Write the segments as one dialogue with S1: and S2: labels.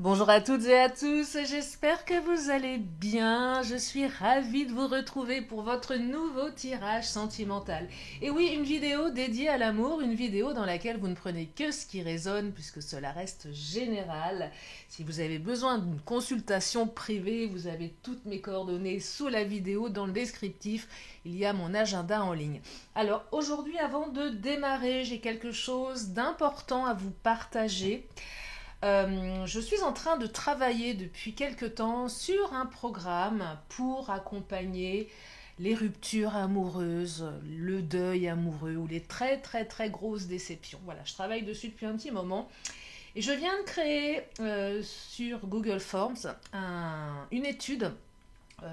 S1: Bonjour à toutes et à tous, j'espère que vous allez bien. Je suis ravie de vous retrouver pour votre nouveau tirage sentimental. Et oui, une vidéo dédiée à l'amour, une vidéo dans laquelle vous ne prenez que ce qui résonne puisque cela reste général. Si vous avez besoin d'une consultation privée, vous avez toutes mes coordonnées sous la vidéo dans le descriptif. Il y a mon agenda en ligne. Alors aujourd'hui, avant de démarrer, j'ai quelque chose d'important à vous partager. Je suis en train de travailler depuis quelque temps sur un programme pour accompagner les ruptures amoureuses, le deuil amoureux ou les très très très grosses déceptions. Voilà, je travaille dessus depuis un petit moment et je viens de créer sur Google Forms une étude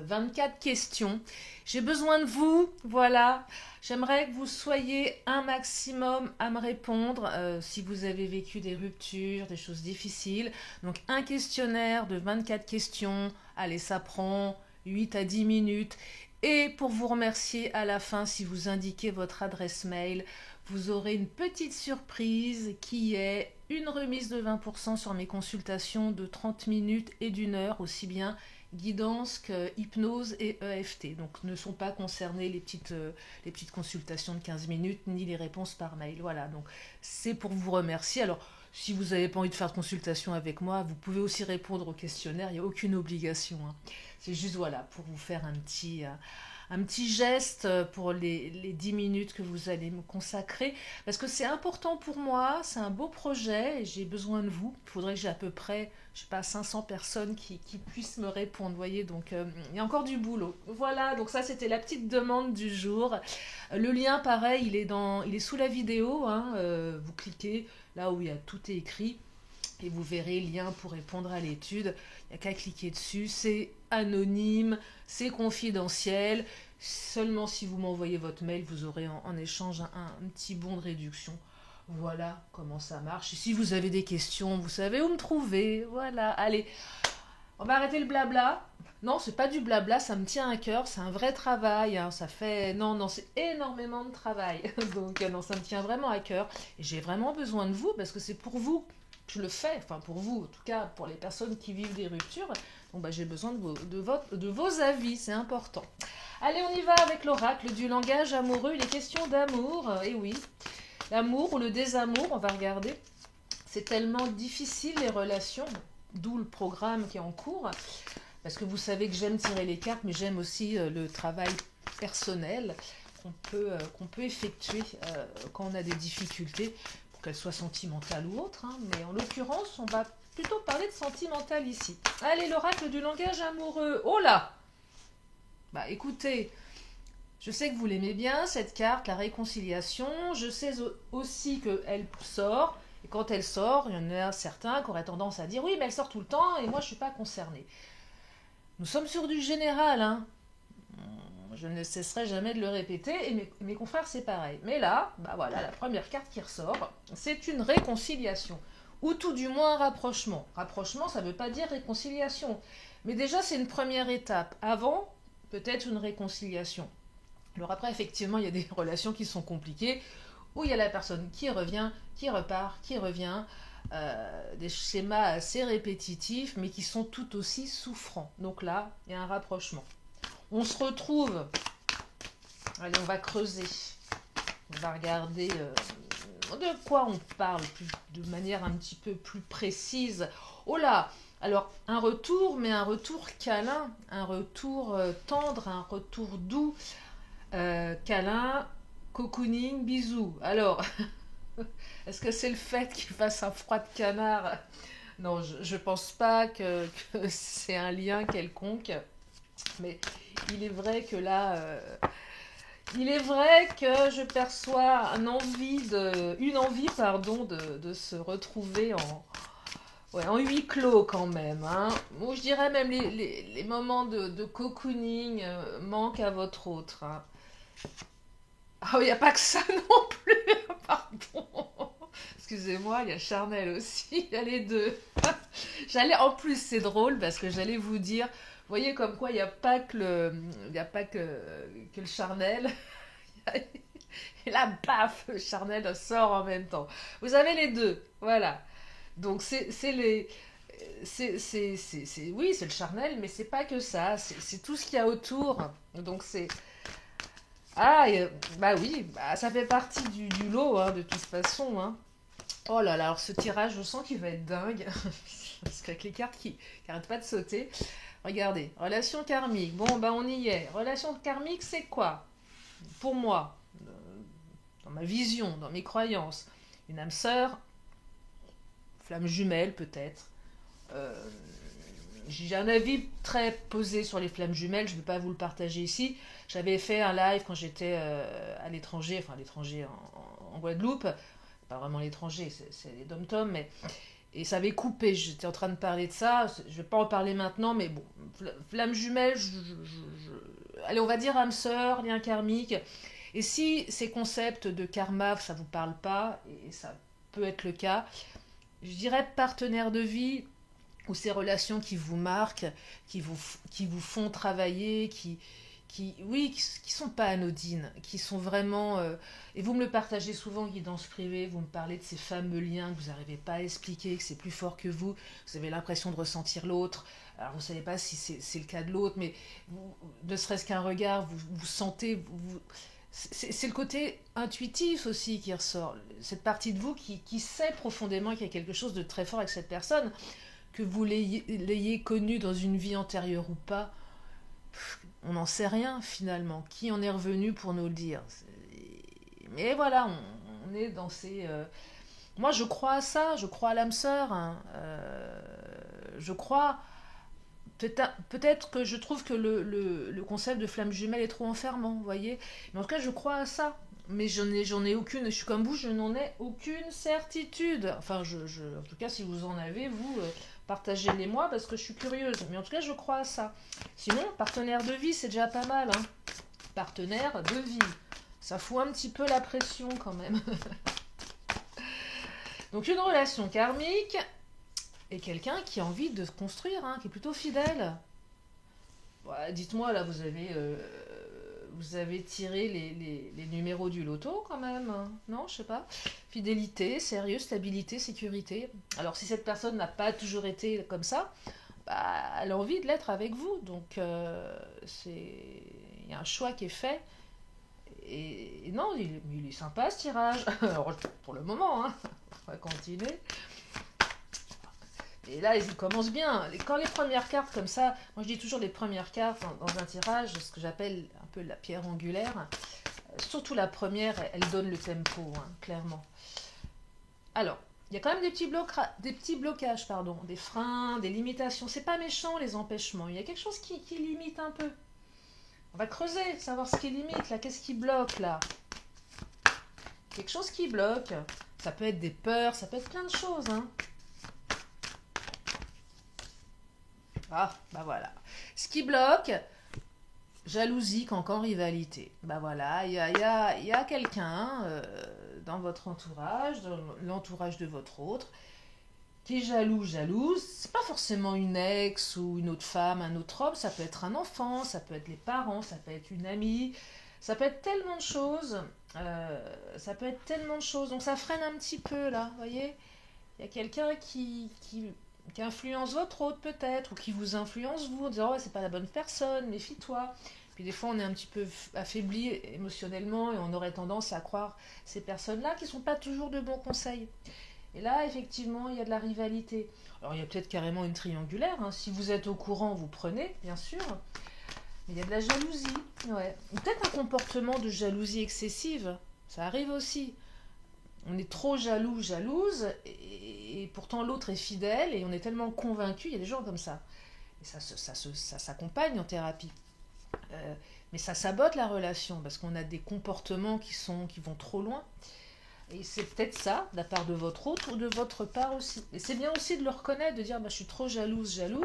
S1: 24 questions. J'ai besoin de vous, voilà. J'aimerais que vous soyez un maximum à me répondre si vous avez vécu des ruptures, des choses difficiles. Donc un questionnaire de 24 questions. Allez, ça prend 8 à 10 minutes. Et pour vous remercier à la fin, si vous indiquez votre adresse mail, vous aurez une petite surprise qui est une remise de 20% sur mes consultations de 30 minutes et d'1 heure, aussi bien guidance que hypnose et EFT. Donc ne sont pas concernées les petites consultations de 15 minutes ni les réponses par mail. Voilà, donc c'est pour vous remercier. Alors si vous n'avez pas envie de faire de consultation avec moi, vous pouvez aussi répondre au questionnaire, il n'y a aucune obligation. Hein. C'est juste voilà, pour vous faire un petit geste pour les 10 minutes que vous allez me consacrer. Parce que c'est important pour moi, c'est un beau projet et j'ai besoin de vous. Il faudrait que j'ai à peu près, je sais pas, 500 personnes qui puissent me répondre. Vous voyez, donc il y a encore du boulot. Voilà, donc ça c'était la petite demande du jour. Le lien, pareil, il est sous la vidéo. Hein, vous cliquez là où il y a tout est écrit et vous verrez le lien pour répondre à l'étude. Il n'y a qu'à cliquer dessus. C'est anonyme, c'est confidentiel. Seulement si vous m'envoyez votre mail, vous aurez en échange un petit bon de réduction. Voilà comment ça marche. Et si vous avez des questions, vous savez où me trouver. Voilà, allez, on va arrêter le blabla. Non, c'est pas du blabla, ça me tient à cœur, c'est un vrai travail. Hein, ça fait. Non, non, c'est énormément de travail. Donc, non, ça me tient vraiment à cœur. Et j'ai vraiment besoin de vous parce que c'est pour vous que je le fais. Enfin, pour vous, en tout cas, pour les personnes qui vivent des ruptures. Donc, j'ai besoin de vos avis, c'est important. Allez, on y va avec l'oracle du langage amoureux, les questions d'amour. Et oui, l'amour ou le désamour, on va regarder. C'est tellement difficile les relations, d'où le programme qui est en cours. Parce que vous savez que j'aime tirer les cartes, mais j'aime aussi le travail personnel qu'on peut effectuer quand on a des difficultés, pour qu'elles soient sentimentales ou autres. Hein. Mais en l'occurrence, on va plutôt parler de sentimental ici. Allez, l'oracle du langage amoureux. Oh là! Bah écoutez, je sais que vous l'aimez bien, cette carte, la réconciliation. Je sais aussi qu'elle sort. Et quand elle sort, il y en a certains qui auraient tendance à dire oui, mais elle sort tout le temps et moi je ne suis pas concernée. Nous sommes sur du général, hein. Je ne cesserai jamais de le répéter, et mes confrères c'est pareil. Mais là, bah voilà, la première carte qui ressort, c'est une réconciliation, ou tout du moins un rapprochement. Rapprochement, ça ne veut pas dire réconciliation, mais déjà c'est une première étape. Avant, peut-être une réconciliation. Alors après, effectivement, il y a des relations qui sont compliquées, où il y a la personne qui revient, qui repart, qui revient, des schémas assez répétitifs, mais qui sont tout aussi souffrants. Donc là, il y a un rapprochement. On se retrouve. Allez, on va creuser. On va regarder de quoi on parle de manière un petit peu plus précise. Oh là! Alors, un retour, mais un retour câlin, un retour tendre, un retour doux, câlin, cocooning, bisous. Alors, est-ce que c'est le fait qu'il fasse un froid de canard? Non, je pense pas que c'est un lien quelconque. Mais il est vrai que là, il est vrai que je perçois une envie pardon, de se retrouver ouais, en huis clos quand même. Hein. Ou je dirais même les moments de cocooning manquent à votre autre. Hein. Ah, il n'y a pas que ça non plus, pardon. Excusez-moi, il y a Charnel aussi, il y a les deux. En plus, c'est drôle parce que j'allais vous dire, vous voyez comme quoi il n'y a pas que il y a pas que le charnel. Et là, paf, le charnel sort en même temps. Vous avez les deux, voilà. Donc c'est les, oui, c'est le charnel, mais c'est pas que ça. C'est tout ce qu'il y a autour. Donc c'est ah, bah oui, bah, ça fait partie du lot, hein, de toute façon, hein. Oh là là, alors ce tirage, je sens qu'il va être dingue. Parce qu'avec les cartes qui arrêtent pas de sauter. Regardez, relation karmique. Bon, bah on y est. Relation karmique, c'est quoi? Pour moi, dans ma vision, dans mes croyances, une âme sœur, flamme jumelle peut-être. Euh, j'ai un avis très posé sur les flammes jumelles, je ne vais pas vous le partager ici. J'avais fait un live quand j'étais à l'étranger, enfin à l'étranger en Guadeloupe, pas vraiment l'étranger, c'est les dom-toms, mais et ça avait coupé, j'étais en train de parler de ça, je vais pas en parler maintenant, mais bon, flamme jumelle, allez on va dire âme sœur, lien karmique, et si ces concepts de karma, ça vous parle pas, et ça peut être le cas, je dirais partenaire de vie, ou ces relations qui vous marquent, qui vous, qui vous font travailler, oui, qui sont pas anodines, qui sont vraiment... et vous me le partagez souvent, guidance privée, vous me parlez de ces fameux liens que vous n'arrivez pas à expliquer, que c'est plus fort que vous avez l'impression de ressentir l'autre, alors vous ne savez pas si c'est le cas de l'autre, mais ne serait-ce qu'un regard, vous sentez... c'est le côté intuitif aussi qui ressort, cette partie de vous qui sait profondément qu'il y a quelque chose de très fort avec cette personne, que vous l'ayez connu dans une vie antérieure ou pas, on n'en sait rien finalement. Qui en est revenu pour nous le dire? Mais voilà, on est dans ces... Moi je crois à ça, je crois à l'âme sœur. Hein. Je crois... Peut-être que je trouve que le concept de flamme jumelle est trop enfermant, vous voyez. Mais en tout cas, je crois à ça. Mais j'en ai aucune, je suis comme vous, je n'en ai aucune certitude. Enfin, en tout cas, si vous en avez, vous, partagez-les moi parce que je suis curieuse. Mais en tout cas, je crois à ça. Sinon, partenaire de vie, c'est déjà pas mal. Hein. Partenaire de vie. Ça fout un petit peu la pression quand même. Donc, une relation karmique et quelqu'un qui a envie de se construire, hein, qui est plutôt fidèle. Ouais, dites-moi, là, vous avez tiré les numéros du loto quand même, hein. Non, je sais pas. Fidélité, sérieux, stabilité, sécurité. Alors si cette personne n'a pas toujours été comme ça, bah, elle a envie de l'être avec vous. Donc il y a un choix qui est fait. Et non, il est sympa ce tirage. Alors, pour le moment, hein. On va continuer. Et là, il commence bien. Quand les premières cartes comme ça, moi je dis toujours les premières cartes dans un tirage, ce que j'appelle un peu la pierre angulaire, surtout la première, elle donne le tempo, hein, clairement. Alors, il y a quand même des petits blocages, pardon, des freins, des limitations. C'est pas méchant les empêchements, il y a quelque chose qui limite un peu. On va creuser, savoir ce qui limite, là, qu'est-ce qui bloque là? Quelque chose qui bloque. Ça peut être des peurs, ça peut être plein de choses, hein. Ah, bah voilà. Ce qui bloque, jalousie, cancan, rivalité. Bah voilà, il y a quelqu'un dans votre entourage, dans l'entourage de votre autre, qui est jalouse. C'est pas forcément une ex ou une autre femme, un autre homme, ça peut être un enfant, ça peut être les parents, ça peut être une amie, ça peut être tellement de choses. Ça peut être tellement de choses. Donc ça freine un petit peu là, vous voyez. Il y a quelqu'un qui influence votre autre peut-être, ou qui vous influence vous, en disant oh, c'est pas la bonne personne, méfie-toi. Puis des fois on est un petit peu affaibli émotionnellement et on aurait tendance à croire ces personnes-là qui sont pas toujours de bons conseils. Et là effectivement il y a de la rivalité. Alors il y a peut-être carrément une triangulaire, hein. Si vous êtes au courant vous prenez, bien sûr. Mais il y a de la jalousie, ouais. Peut-être un comportement de jalousie excessive, ça arrive aussi. On est trop jaloux, jalouse, et pourtant l'autre est fidèle, et on est tellement convaincu, il y a des gens comme ça. Et ça s'accompagne en thérapie. Mais ça sabote la relation, parce qu'on a des comportements qui vont trop loin. Et c'est peut-être ça, de la part de votre autre, ou de votre part aussi. Et c'est bien aussi de le reconnaître, de dire bah, je suis trop jalouse, jaloux,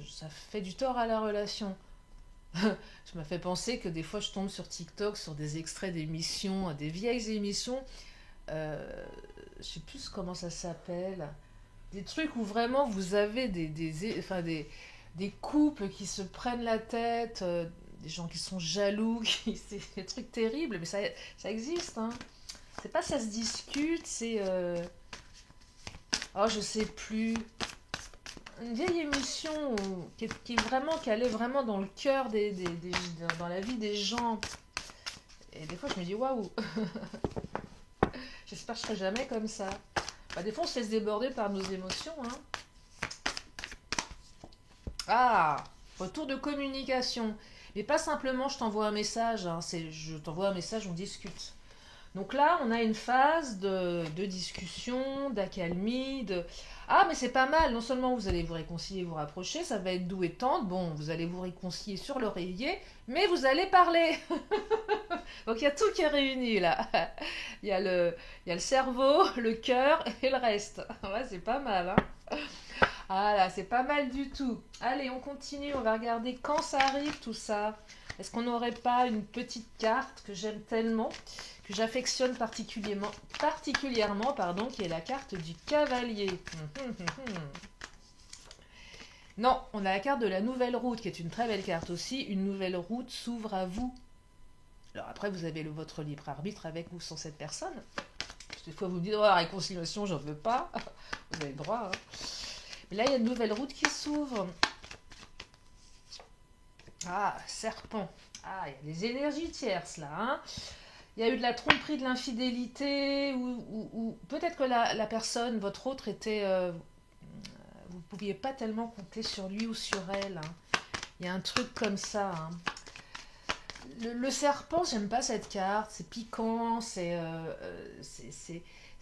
S1: ça fait du tort à la relation. Je me fais penser que des fois je tombe sur TikTok sur des extraits d'émissions, des vieilles émissions, je sais plus comment ça s'appelle, des trucs où vraiment vous avez des couples qui se prennent la tête, des gens qui sont jaloux, c'est des trucs terribles, mais ça existe, hein. C'est pas ça se discute, Oh, je sais plus. Une vieille émission qui allait vraiment dans le cœur dans la vie des gens. Et des fois, je me dis, waouh, j'espère que je serai jamais comme ça. Bah, des fois, on se laisse déborder par nos émotions, hein. Ah, retour de communication. Mais pas simplement je t'envoie un message, hein, c'est je t'envoie un message, on discute. Donc là, on a une phase de discussion, d'accalmie, de... Ah, mais c'est pas mal, non seulement vous allez vous réconcilier, vous rapprocher, ça va être doux et tendre, bon, vous allez vous réconcilier sur l'oreiller, mais vous allez parler. Donc il y a tout qui est réuni là. Il y a il y a le cerveau, le cœur et le reste. Ouais, c'est pas mal, hein. Ah là, c'est pas mal du tout. Allez, on continue, on va regarder quand ça arrive tout ça. Est-ce qu'on n'aurait pas une petite carte que j'aime tellement, que j'affectionne particulièrement, pardon, qui est la carte du cavalier. Non, on a la carte de la nouvelle route, qui est une très belle carte aussi. Une nouvelle route s'ouvre à vous. Alors après, vous avez votre libre arbitre avec ou sans cette personne. Des fois, vous me dites, oh, la réconciliation, j'en veux pas. Vous avez le droit, hein. Mais là, il y a une nouvelle route qui s'ouvre. Ah, serpent. Ah, il y a des énergies tierces là, hein. Il y a eu de la tromperie, de l'infidélité, ou peut-être que la personne, votre autre, était... vous ne pouviez pas tellement compter sur lui ou sur elle, hein. Il y a un truc comme ça, hein. Le serpent, j'aime pas cette carte, c'est piquant, c'est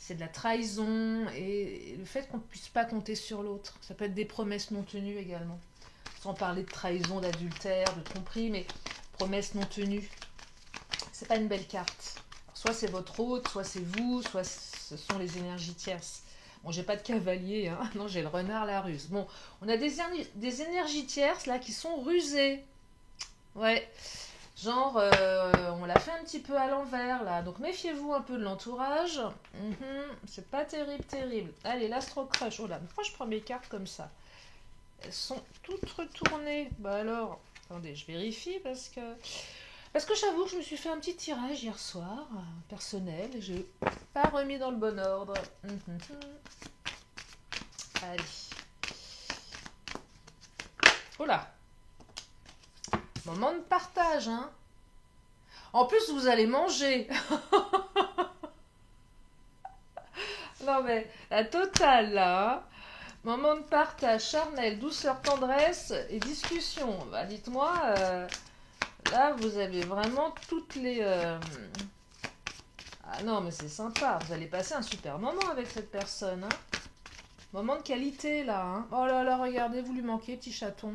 S1: de la trahison, et le fait qu'on ne puisse pas compter sur l'autre. Ça peut être des promesses non tenues également. Sans parler de trahison, d'adultère, de tromperie, mais promesses non tenues. C'est pas une belle carte. Alors, soit c'est votre hôte, soit c'est vous, soit ce sont les énergies tierces. Bon, j'ai pas de cavalier, hein. Non, j'ai le renard, la ruse. Bon, on a des énergies tierces là qui sont rusées. Ouais. Genre, on l'a fait un petit peu à l'envers là. Donc méfiez-vous un peu de l'entourage. C'est pas terrible, terrible. Allez, l'Astro Crush. Oh là, pourquoi je prends mes cartes comme ça? Elles sont toutes retournées. Bah alors, attendez, je vérifie parce que j'avoue que je me suis fait un petit tirage hier soir, personnel, et je n'ai pas remis dans le bon ordre. Allez. Oh là. Moment de partage, hein. En plus, vous allez manger. Non mais, la totale là, hein. Moment de partage, charnel, douceur, tendresse et discussion. Bah dites-moi, là vous avez vraiment toutes les... Ah non mais c'est sympa, vous allez passer un super moment avec cette personne, hein. Moment de qualité là, hein. Oh là là, regardez, vous lui manquez, petit chaton.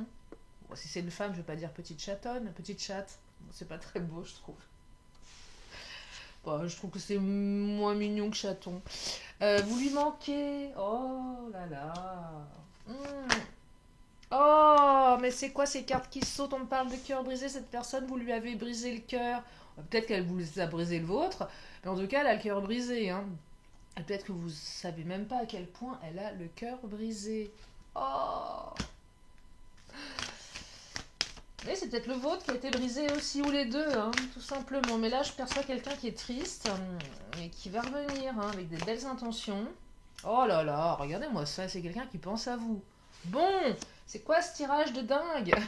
S1: Bon, si c'est une femme, je vais pas dire petite chatonne, petite chatte. Bon, c'est pas très beau, je trouve. Bon, je trouve que c'est moins mignon que chaton. Vous lui manquez. Oh là là. Hmm. Oh, mais c'est quoi ces cartes qui sautent? On me parle de cœur brisé. Cette personne, vous lui avez brisé le cœur. Peut-être qu'elle vous a brisé le vôtre. Mais en tout cas, elle a le cœur brisé, hein. Et peut-être que vous savez même pas à quel point elle a le cœur brisé. Oh. Mais c'est peut-être le vôtre qui a été brisé aussi, ou les deux, hein, tout simplement. Mais là, je perçois quelqu'un qui est triste et qui va revenir, hein, avec des belles intentions. Oh là là, regardez-moi ça, c'est quelqu'un qui pense à vous. Bon, c'est quoi ce tirage de dingue?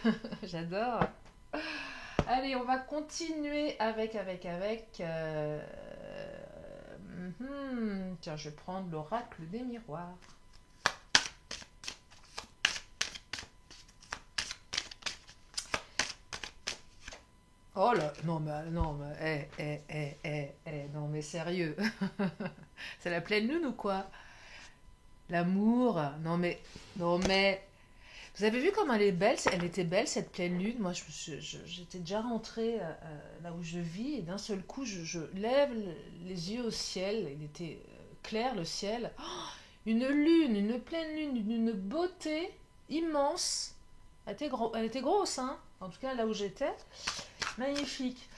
S1: J'adore. Allez, on va continuer Tiens, je vais prendre l'oracle des miroirs. Oh là, non, mais, non, mais sérieux. C'est la pleine lune ou quoi? L'amour, non, mais, vous avez vu comme elle est belle? Elle était belle cette pleine lune. Moi, j'étais déjà rentrée là où je vis et d'un seul coup, je lève les yeux au ciel. Il était clair le ciel. Oh, une lune, une pleine lune, d'une beauté immense. Elle était grosse, hein? En tout cas, là où j'étais. Magnifique.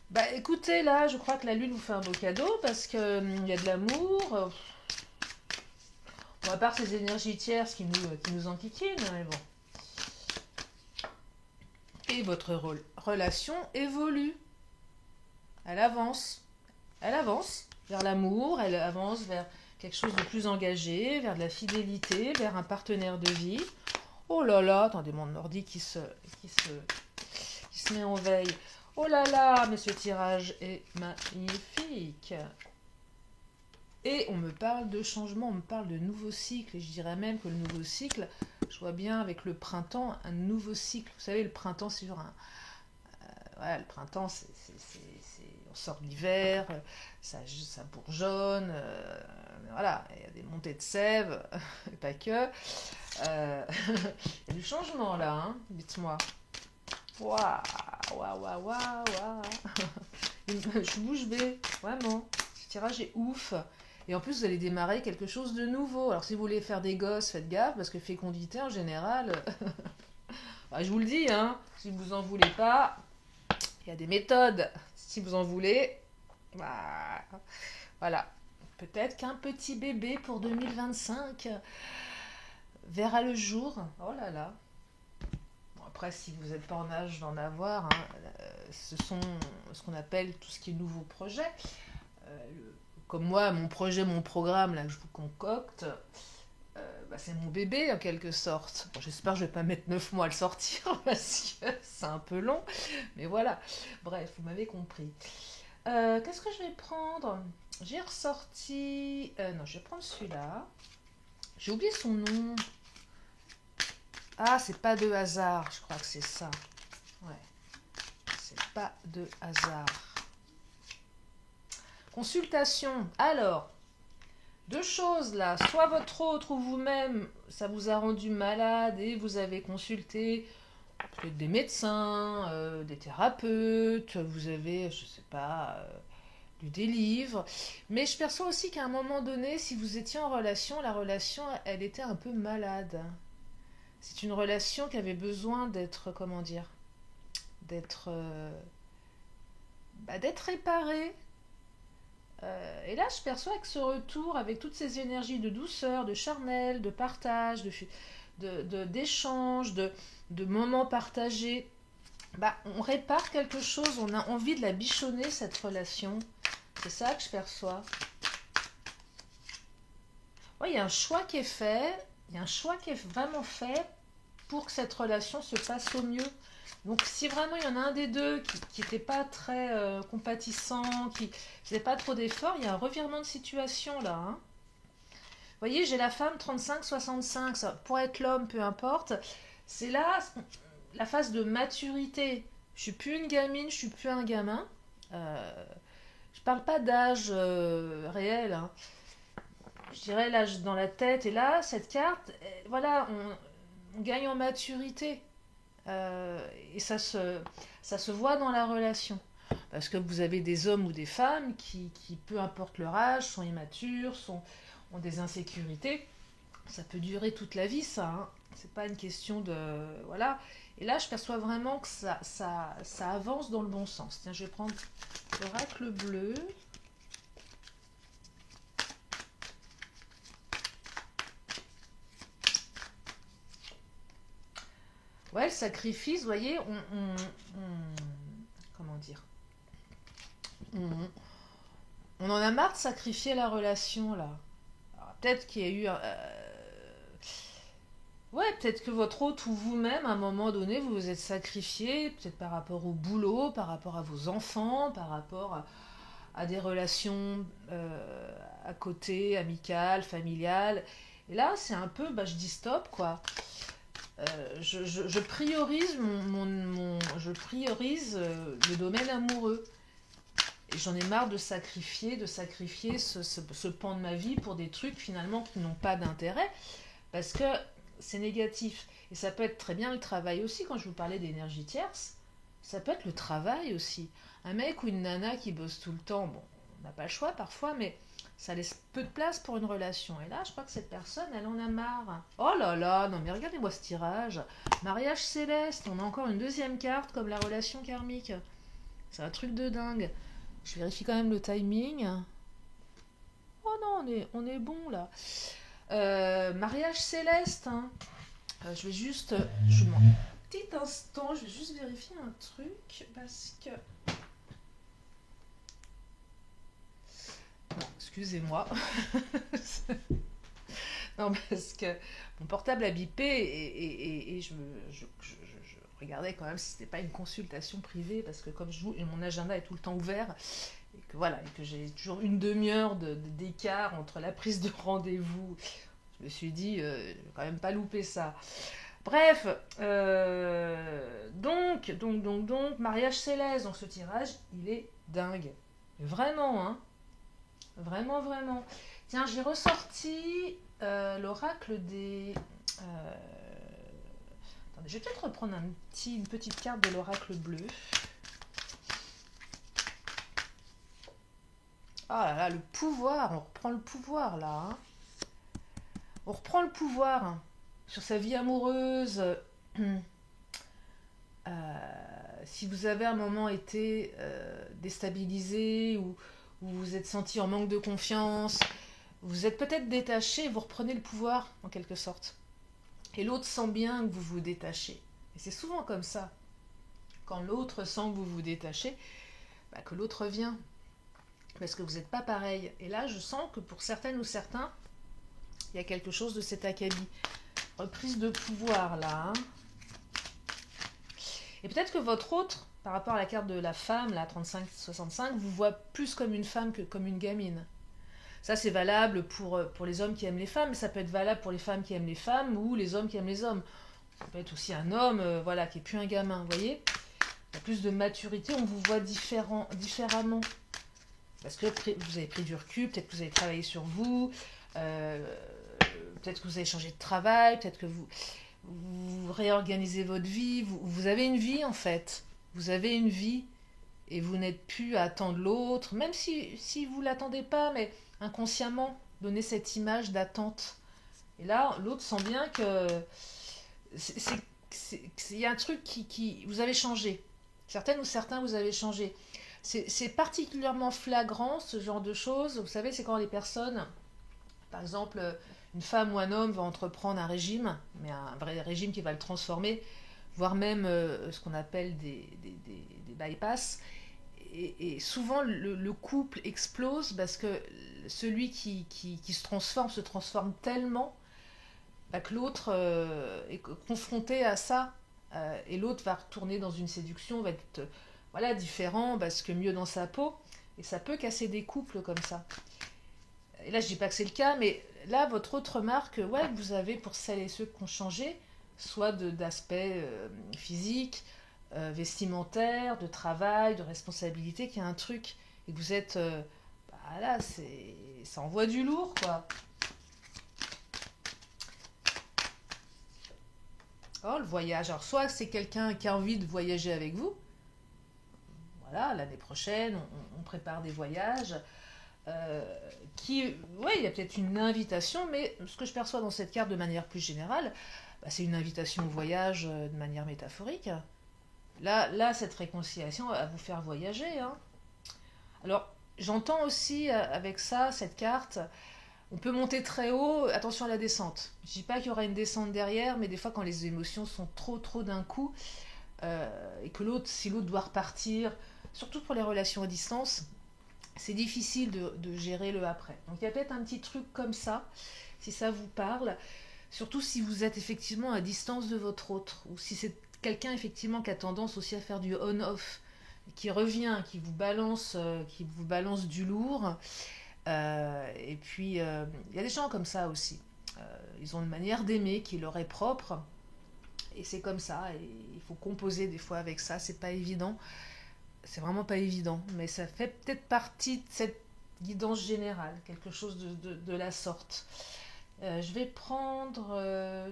S1: Bah écoutez, là, je crois que la lune vous fait un beau cadeau parce que il y a de l'amour. Bon, à part ces énergies tierces qui nous enquiquinent, mais bon. Et votre relation évolue. Elle avance. Elle avance vers l'amour, elle avance vers quelque chose de plus engagé, vers de la fidélité, vers un partenaire de vie. Oh là là, attendez, mon ordi qui se met en veille. Oh là là, mais ce tirage est magnifique. Et on me parle de changement, on me parle de nouveau cycle. Et je dirais même que le nouveau cycle, je vois bien avec le printemps, un nouveau cycle. Vous savez, le printemps, c'est sur un... voilà, le printemps, on sort de l'hiver, ça bourgeonne, voilà, il y a des montées de sève, et pas que. Il y a du changement là, hein, dites-moi. Waouh, waouh, waouh, waouh. Je suis bouche bée, vraiment. Ce tirage est ouf. Et en plus, vous allez démarrer quelque chose de nouveau. Alors, si vous voulez faire des gosses, faites gaffe, parce que fécondité, en général, bah, je vous le dis, hein, si vous en voulez pas, il y a des méthodes. Si vous en voulez, bah, voilà. Peut-être qu'un petit bébé pour 2025 verra le jour. Oh là là. Bon, après, si vous n'êtes pas en âge d'en avoir, hein, ce sont ce qu'on appelle tout ce qui est nouveau projet. Comme moi, mon projet, mon programme, là, que je vous concocte, bah, c'est mon bébé en quelque sorte. Bon, j'espère que je vais pas mettre 9 mois à le sortir parce que c'est un peu long. Mais voilà. Bref, vous m'avez compris. Qu'est-ce que je vais prendre? J'ai ressorti... non, je vais prendre celui-là. J'ai oublié son nom. Ah, c'est pas de hasard. Je crois que c'est ça. Ouais. C'est pas de hasard. Consultation. Alors, deux choses là. Soit votre autre ou vous-même, ça vous a rendu malade et vous avez consulté peut-être des médecins, des thérapeutes, vous avez, je sais pas, lu des livres. Mais je perçois aussi qu'à un moment donné, si vous étiez en relation, la relation, elle était un peu malade. C'est une relation qui avait besoin d'être, comment dire, d'être d'être réparée. Et là, je perçois que ce retour, avec toutes ces énergies de douceur, de charnel, de partage, d'échange, de moments partagés, bah, on répare quelque chose, on a envie de la bichonner, cette relation. C'est ça que je perçois. Ouais, il y a un choix qui est fait, il y a un choix qui est vraiment fait pour que cette relation se passe au mieux. Donc si vraiment il y en a un des deux qui n'était pas très compatissant, qui faisait pas trop d'efforts, il y a un revirement de situation là. Hein. Vous voyez, j'ai la femme 35-65, ça pourrait être l'homme, peu importe. C'est là la phase de maturité. Je suis plus une gamine, je suis plus un gamin. Je parle pas d'âge réel. Hein. Je dirais l'âge dans la tête. Et là, cette carte, voilà, on gagne en maturité. Et ça se voit dans la relation. Parce que vous avez des hommes ou des femmes qui peu importe leur âge, sont immatures, ont des insécurités. Ça peut durer toute la vie, ça. Hein. C'est pas une question de... Voilà. Et là, je perçois vraiment que ça avance dans le bon sens. Tiens, je vais prendre l'oracle bleu. Ouais, le sacrifice, vous voyez, comment dire, on en a marre de sacrifier la relation, là. Alors, peut-être qu'il y a eu... ouais, peut-être que votre hôte ou vous-même, à un moment donné, vous vous êtes sacrifié, peut-être par rapport au boulot, par rapport à vos enfants, par rapport à des relations à côté, amicales, familiales. Et là, c'est un peu, bah, je dis stop, quoi. Je priorise je priorise le domaine amoureux. Et j'en ai marre de sacrifier ce pan de ma vie pour des trucs finalement qui n'ont pas d'intérêt, parce que c'est négatif. Et ça peut être très bien le travail aussi, quand je vous parlais d'énergie tierce, ça peut être le travail aussi. Un mec ou une nana qui bosse tout le temps, bon, on n'a pas le choix parfois, mais ça laisse peu de place pour une relation. Et là, je crois que cette personne, elle en a marre. Oh là là, non mais regardez-moi ce tirage. Mariage céleste, on a encore une deuxième carte comme la relation karmique. C'est un truc de dingue. Je vérifie quand même le timing. Oh non, on est bon là. Mariage céleste. Hein. Je vais juste... Je m'en... Petit instant, je vais juste vérifier un truc parce que... Excusez-moi. Non, parce que mon portable a bipé et je regardais quand même si c'était pas une consultation privée, parce que comme mon agenda est tout le temps ouvert, et que voilà, et que j'ai toujours une demi-heure d'écart entre la prise de rendez-vous, je me suis dit, je vais quand même pas louper ça. Bref, donc, mariage céleste, donc ce tirage, il est dingue. Vraiment, hein. Vraiment, vraiment. Tiens, j'ai ressorti l'oracle des... euh, Attendez, je vais peut-être reprendre une petite carte de l'oracle bleu. Ah là là, le pouvoir, on reprend le pouvoir là. Hein. On reprend le pouvoir sur sa vie amoureuse. Si vous avez à un moment été déstabilisé ou vous vous êtes senti en manque de confiance, vous êtes peut-être détaché, vous reprenez le pouvoir en quelque sorte. Et l'autre sent bien que vous vous détachez. Et c'est souvent comme ça. Quand l'autre sent que vous vous détachez, bah, que l'autre vient. Parce que vous n'êtes pas pareil. Et là, je sens que pour certaines ou certains, il y a quelque chose de cet acabit. Reprise de pouvoir là. Hein. Et peut-être que votre autre, par rapport à la carte de la femme, la 35-65, vous voit plus comme une femme que comme une gamine. Ça, c'est valable pour les hommes qui aiment les femmes, mais ça peut être valable pour les femmes qui aiment les femmes ou les hommes qui aiment les hommes. Ça peut être aussi un homme voilà, qui n'est plus un gamin, vous voyez. Il y a plus de maturité, on vous voit différemment. Parce que vous avez pris du recul, peut-être que vous avez travaillé sur vous, peut-être que vous avez changé de travail, peut-être que vous réorganisez votre vie, vous avez une vie en fait. Vous avez une vie et vous n'êtes plus à attendre l'autre, même si vous ne l'attendez pas, mais inconsciemment, donner cette image d'attente. Et là, l'autre sent bien que il y a un truc qui... Vous avez changé. Certaines ou certains, vous avez changé. C'est particulièrement flagrant, ce genre de choses. Vous savez, c'est quand les personnes, par exemple, une femme ou un homme va entreprendre un régime, mais un vrai régime qui va le transformer, voire même ce qu'on appelle des bypass. Et souvent, le couple explose parce que celui qui se transforme tellement bah, que l'autre est confronté à ça. Et l'autre va retourner dans une séduction, va être voilà, différent, parce que mieux dans sa peau. Et ça peut casser des couples comme ça. Et là, je dis pas que c'est le cas, mais là, votre autre remarque, ouais, vous avez pour celles et ceux qui ont changé, soit d'aspect physique, vestimentaire, de travail, de responsabilité, qu'il y a un truc, et que vous êtes, bah là, ça envoie du lourd, quoi. Oh, le voyage. Alors, soit c'est quelqu'un qui a envie de voyager avec vous, voilà, l'année prochaine, on prépare des voyages, ouais, il y a peut-être une invitation, mais ce que je perçois dans cette carte de manière plus générale, bah, c'est une invitation au voyage de manière métaphorique. Là, cette réconciliation va vous faire voyager. Hein. Alors, j'entends aussi avec ça, cette carte, on peut monter très haut, attention à la descente. Je ne dis pas qu'il y aura une descente derrière, mais des fois, quand les émotions sont trop d'un coup, et que si l'autre doit repartir, surtout pour les relations à distance, c'est difficile de gérer le après. Donc il y a peut-être un petit truc comme ça, si ça vous parle, surtout si vous êtes effectivement à distance de votre autre, ou si c'est quelqu'un effectivement qui a tendance aussi à faire du on-off, qui revient, qui vous balance du lourd. Et puis il y a des gens comme ça aussi. Ils ont une manière d'aimer qui leur est propre, et c'est comme ça. Et il faut composer des fois avec ça. C'est pas évident. C'est vraiment pas évident, mais ça fait peut-être partie de cette guidance générale, quelque chose de la sorte. Je vais prendre...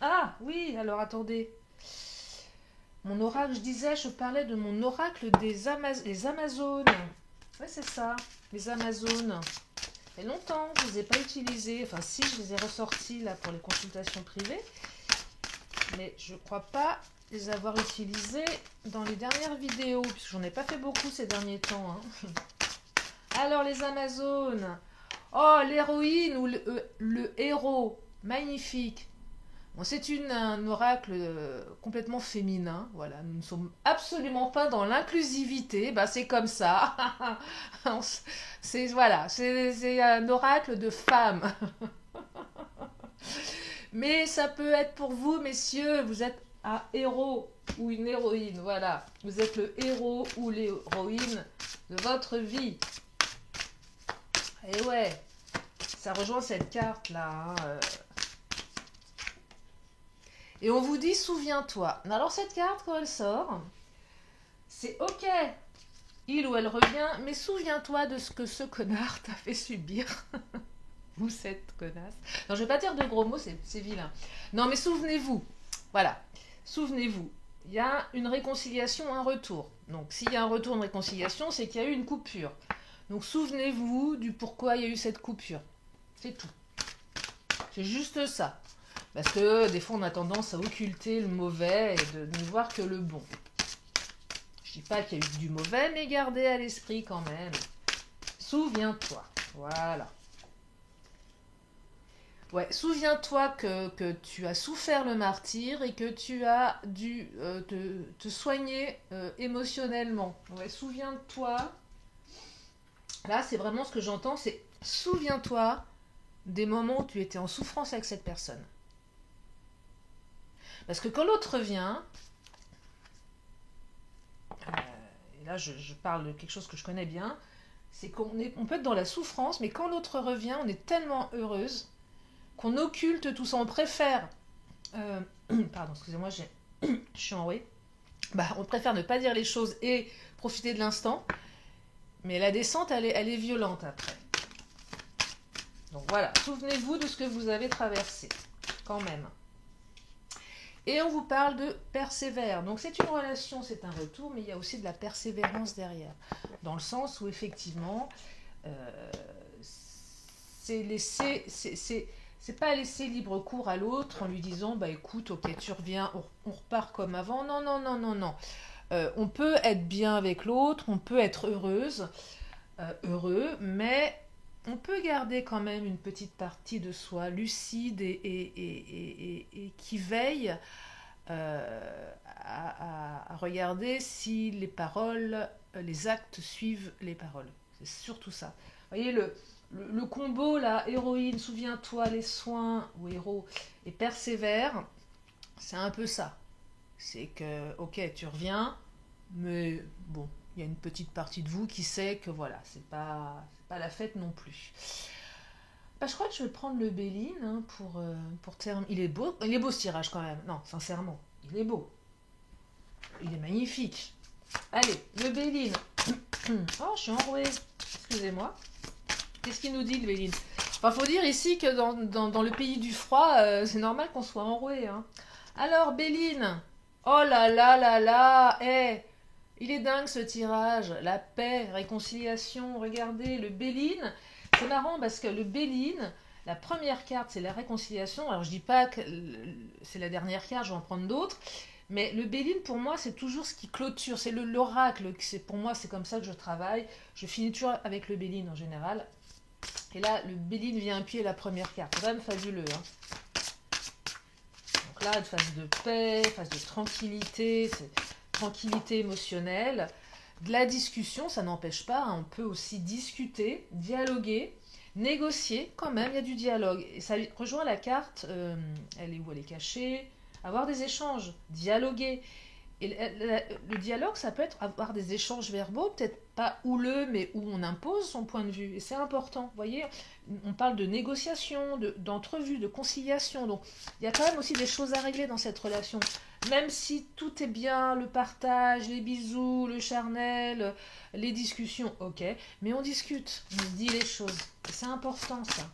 S1: Ah oui, alors attendez. Mon oracle, je parlais de mon oracle des Amazones. Ouais, c'est ça, les Amazones. Ça fait longtemps que je ne les ai pas utilisées. Enfin, si, je les ai ressorties là pour les consultations privées. Mais je ne crois pas les avoir utilisées dans les dernières vidéos, puisque j'en ai pas fait beaucoup ces derniers temps. Hein. Alors, les Amazones. Oh, l'héroïne ou le héros. Magnifique. Bon, c'est un oracle complètement féminin. Voilà, nous ne sommes absolument pas dans l'inclusivité. Bah, c'est comme ça. C'est voilà, c'est un oracle de femme. Mais ça peut être pour vous, messieurs. Vous êtes un héros ou une héroïne. Voilà, vous êtes le héros ou l'héroïne de votre vie. Et ouais, ça rejoint cette carte là. Hein. Et on vous dit souviens-toi. Alors cette carte quand elle sort, c'est ok, il ou elle revient, mais souviens-toi de ce que ce connard t'a fait subir. Ou cette connasse. Non, je vais pas dire de gros mots, c'est vilain. Non, mais souvenez-vous. Voilà, souvenez-vous. Il y a une réconciliation, un retour. Donc s'il y a un retour, une réconciliation, c'est qu'il y a eu une coupure. Donc souvenez-vous du pourquoi il y a eu cette coupure. C'est tout. C'est juste ça. Parce que des fois on a tendance à occulter le mauvais et de ne voir que le bon. Je dis pas qu'il y a eu du mauvais, mais gardez à l'esprit quand même. Souviens-toi. Voilà. Ouais, souviens-toi que tu as souffert le martyre et que tu as dû te soigner émotionnellement. Ouais, souviens-toi. Là, c'est vraiment ce que j'entends, c'est souviens-toi des moments où tu étais en souffrance avec cette personne. Parce que quand l'autre vient, et là je parle de quelque chose que je connais bien, c'est on peut être dans la souffrance, mais quand l'autre revient, on est tellement heureuse qu'on occulte tout ça, on préfère... pardon, excusez-moi, je suis enrouée. Bah, on préfère ne pas dire les choses et profiter de l'instant, mais la descente, elle est violente après. Donc voilà, souvenez-vous de ce que vous avez traversé, quand même. Et on vous parle de persévère. Donc c'est une relation, c'est un retour, mais il y a aussi de la persévérance derrière. Dans le sens où effectivement, c'est pas laisser libre cours à l'autre en lui disant bah écoute, ok, tu reviens, on repart comme avant. Non, non, non, non, non. On peut être bien avec l'autre, on peut être heureux, mais on peut garder quand même une petite partie de soi lucide et qui veille à regarder si les paroles, les actes suivent les paroles. C'est surtout ça. Vous voyez, le combo, là, héroïne, souviens-toi, les soins, ou héros, et persévère, c'est un peu ça. C'est que, ok, tu reviens, mais bon, il y a une petite partie de vous qui sait que voilà, c'est pas la fête non plus. Bah, je crois que je vais prendre le Béline hein, pour terminer. Il est beau ce tirage quand même. Non, sincèrement, il est beau. Il est magnifique. Allez, le Béline. Oh, je suis enrouée. Excusez-moi. Qu'est-ce qu'il nous dit le Béline? Enfin, faut dire ici que dans le pays du froid, c'est normal qu'on soit enroué. Hein. Alors, Béline. Oh là là là là. Eh, il est dingue ce tirage. La paix, réconciliation. Regardez, le Béline. C'est marrant parce que le Béline, la première carte, c'est la réconciliation. Alors, je dis pas que c'est la dernière carte, je vais en prendre d'autres. Mais le Béline, pour moi, c'est toujours ce qui clôture. C'est l'oracle. Pour moi, c'est comme ça que je travaille. Je finis toujours avec le Béline en général. Et là, le Béline vient appuyer la première carte. C'est quand même fabuleux. Hein. Donc là, une phase de paix, phase de tranquillité, tranquillité émotionnelle. De la discussion, ça n'empêche pas. Hein, on peut aussi discuter, dialoguer, négocier. Quand même, il y a du dialogue. Et ça rejoint la carte. Elle est où? Elle est cachée. Avoir des échanges, dialoguer. Et le dialogue, ça peut être avoir des échanges verbaux, peut-être pas houleux, mais où on impose son point de vue. Et c'est important. Vous voyez, on parle de négociation, d'entrevue, de conciliation. Donc, il y a quand même aussi des choses à régler dans cette relation. Même si tout est bien, le partage, les bisous, le charnel, les discussions, ok. Mais on discute, on se dit les choses. Et c'est important, ça.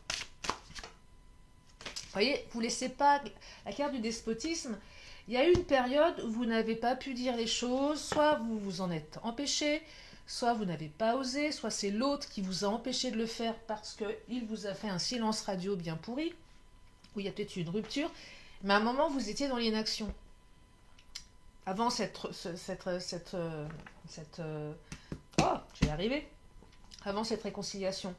S1: Vous voyez, vous ne laissez pas la carte du despotisme. Il y a eu une période où vous n'avez pas pu dire les choses, soit vous vous en êtes empêché, soit vous n'avez pas osé, soit c'est l'autre qui vous a empêché de le faire parce qu'il vous a fait un silence radio bien pourri, où il y a peut-être eu une rupture, mais à un moment vous étiez dans l'inaction. Avant oh, je vais y arriver. Avant cette réconciliation.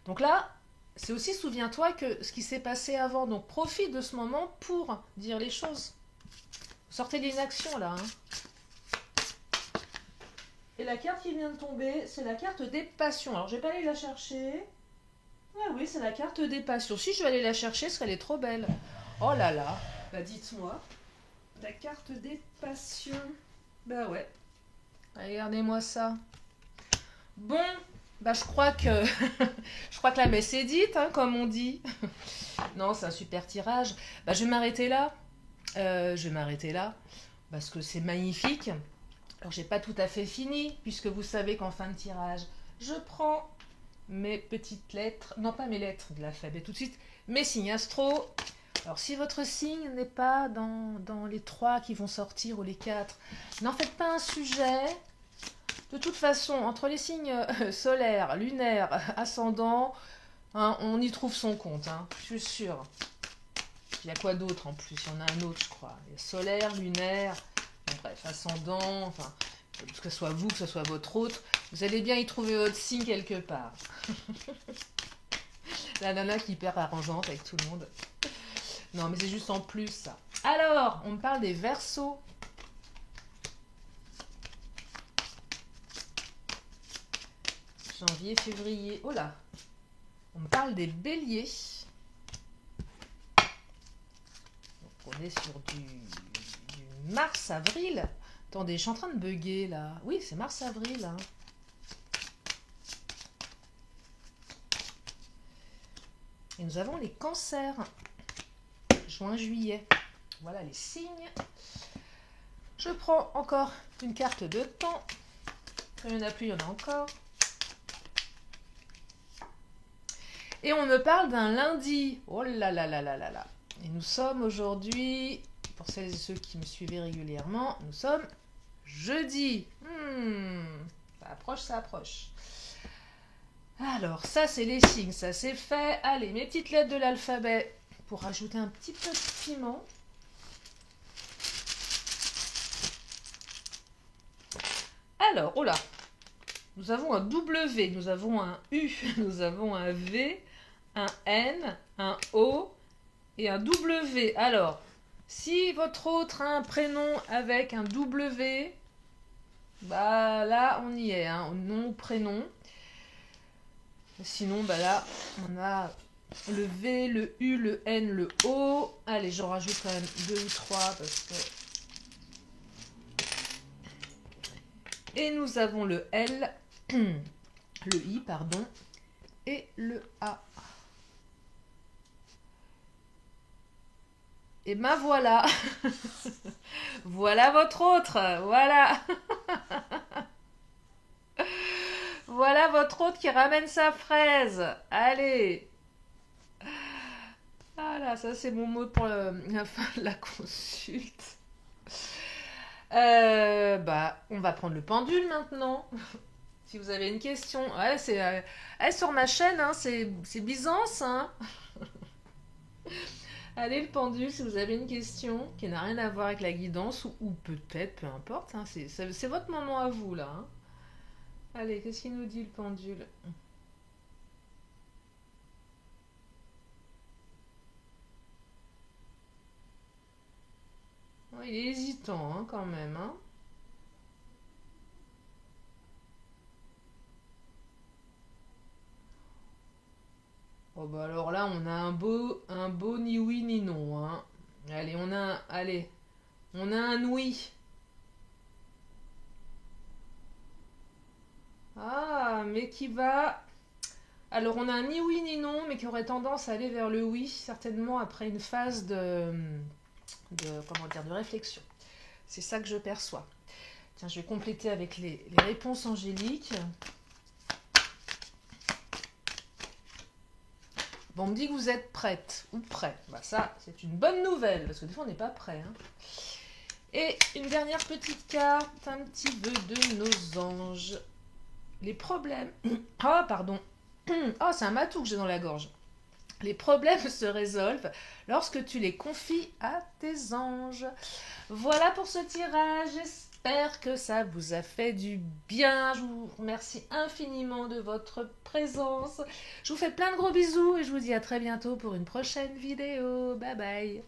S1: Donc là, c'est aussi, souviens-toi, que ce qui s'est passé avant. Donc profite de ce moment pour dire les choses. Sortez l'inaction là. Hein. Et la carte qui vient de tomber, c'est la carte des passions. Alors je vais pas aller la chercher. Ah oui, c'est la carte des passions. Si je vais aller la chercher, parce qu'elle est trop belle. Oh là là. Bah dites-moi. La carte des passions. Bah ouais. Regardez-moi ça. Bon, bah je crois que je crois que la messe est dite, hein, comme on dit. Non, c'est un super tirage. Bah je vais m'arrêter là. Je vais m'arrêter là parce que c'est magnifique. Alors j'ai pas tout à fait fini puisque vous savez qu'en fin de tirage, je prends mes petites lettres, non pas mes lettres de l'alphabet tout de suite, mes signes astro. Alors si votre signe n'est pas dans les 3 qui vont sortir ou les 4, n'en faites pas un sujet. De toute façon, entre les signes solaires, lunaires, ascendants, hein, on y trouve son compte, hein, je suis sûre. Il y a quoi d'autre en plus? Il y en a un autre, je crois. Il y a solaire, lunaire, bon, bref, ascendant, enfin, que ce soit vous, que ce soit votre autre, vous allez bien y trouver votre signe quelque part. La nana qui est hyper arrangeante avec tout le monde. Non, mais c'est juste en plus, ça. Alors, on me parle des Verseaux. Janvier, février. Oh là! On me parle des Béliers. Donc, on est sur du mars-avril. Attendez, je suis en train de bugger, là. Oui, c'est mars-avril, hein. Et nous avons les cancers. Juin-juillet. Voilà les signes. Je prends encore une carte de temps. Quand il n'y en a plus, il y en a encore. Et on me parle d'un lundi. Oh là là là là là là. Et nous sommes aujourd'hui, pour celles et ceux qui me suivaient régulièrement, nous sommes jeudi. Ça approche, ça approche. Alors, ça c'est les signes, ça c'est fait. Allez, mes petites lettres de l'alphabet pour rajouter un petit peu de piment. Alors, oh là, nous avons un W, nous avons un U, nous avons un V, un N, un O et un W. Alors, si votre autre a un prénom avec un W, bah là on y est, hein, nom, prénom. Sinon, bah là, on a le V, le U, le N, le O. Allez, j'en rajoute quand même 2 ou 3 parce que... Et nous avons le L, le I, pardon, et le A. Et ben voilà. Voilà votre autre. Voilà. Voilà votre autre qui ramène sa fraise. Allez. Voilà, ça c'est mon mot pour la fin de la consulte. Bah, on va prendre le pendule maintenant. Si vous avez une question. Ouais, c'est sur ma chaîne, hein, c'est Byzance, hein. Allez, le pendule, si vous avez une question qui n'a rien à voir avec la guidance, ou peut-être, peu importe, hein, c'est votre moment à vous, là. Hein. Allez, qu'est-ce qu'il nous dit, le pendule? Oh, il est hésitant, hein, quand même, hein. Oh bah alors là, on a un beau ni oui ni non, hein. Allez, on a un oui. Ah, mais qui va... Alors, on a un ni oui ni non, mais qui aurait tendance à aller vers le oui, certainement après une phase comment dire, de réflexion. C'est ça que je perçois. Tiens, je vais compléter avec les réponses angéliques. Bon, on me dit que vous êtes prête ou prêt. Bah ça, c'est une bonne nouvelle, parce que des fois, on n'est pas prêt. Hein. Et une dernière petite carte, un petit vœu de nos anges. Les problèmes... Oh, pardon. Oh, c'est un matou que j'ai dans la gorge. Les problèmes se résolvent lorsque tu les confies à tes anges. Voilà pour ce tirage. J'espère que ça vous a fait du bien. Je vous remercie infiniment de votre présence. Je vous fais plein de gros bisous et je vous dis à très bientôt pour une prochaine vidéo. Bye bye.